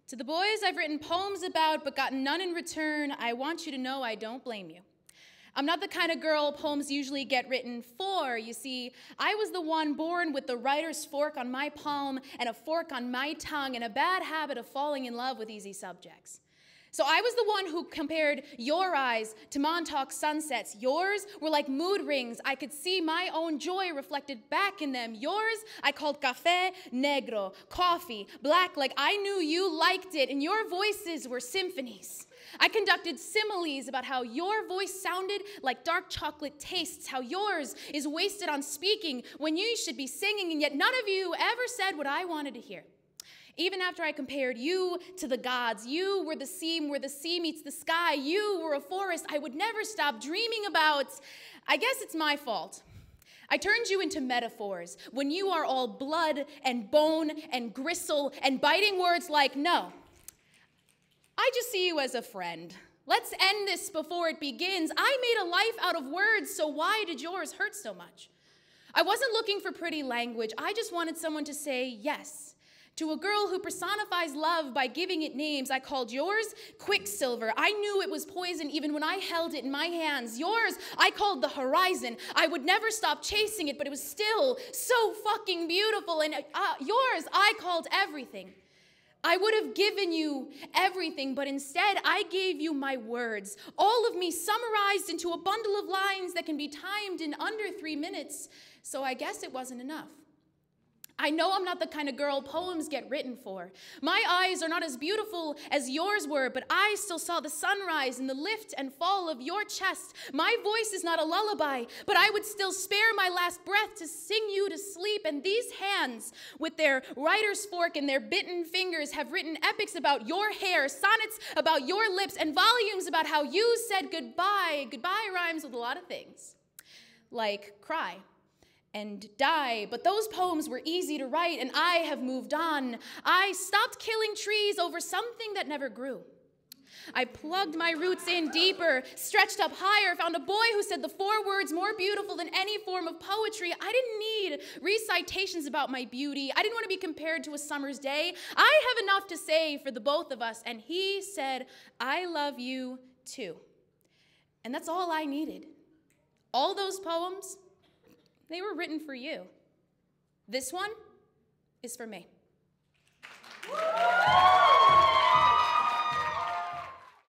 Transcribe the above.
To the boys I've written poems about but gotten none in return, I want you to know I don't blame you. I'm not the kind of girl poems usually get written for. You see, I was the one born with the writer's fork on my palm and a fork on my tongue and a bad habit of falling in love with easy subjects. So I was the one who compared your eyes to Montauk sunsets. Yours were like mood rings. I could see my own joy reflected back in them. Yours I called café negro, coffee, black, like I knew you liked it, and your voices were symphonies. I conducted similes about how your voice sounded like dark chocolate tastes, how yours is wasted on speaking when you should be singing, and yet none of you ever said what I wanted to hear. Even after I compared you to the gods, you were the seam where the sea meets the sky, you were a forest I would never stop dreaming about. I guess it's my fault. I turned you into metaphors when you are all blood and bone and gristle and biting words like no. I just see you as a friend. Let's end this before it begins. I made a life out of words, so why did yours hurt so much? I wasn't looking for pretty language. I just wanted someone to say yes. To a girl who personifies love by giving it names, I called yours quicksilver. I knew it was poison even when I held it in my hands. Yours, I called the horizon. I would never stop chasing it, but it was still so fucking beautiful. And yours, I called everything. I would have given you everything, but instead I gave you my words, all of me summarized into a bundle of lines that can be timed in under 3 minutes, so I guess it wasn't enough. I know I'm not the kind of girl poems get written for. My eyes are not as beautiful as yours were, but I still saw the sunrise and the lift and fall of your chest. My voice is not a lullaby, but I would still spare my last breath to sing you to sleep. And these hands, with their writer's fork and their bitten fingers, have written epics about your hair, sonnets about your lips, and volumes about how you said goodbye. Goodbye rhymes with a lot of things, like cry and die, but those poems were easy to write, and I have moved on. I stopped killing trees over something that never grew. I plugged my roots in deeper, stretched up higher, found a boy who said the 4 words more beautiful than any form of poetry. I didn't need recitations about my beauty. I didn't want to be compared to a summer's day. I have enough to say for the both of us, and he said, I love you too. And that's all I needed. All those poems, they were written for you. This one is for me.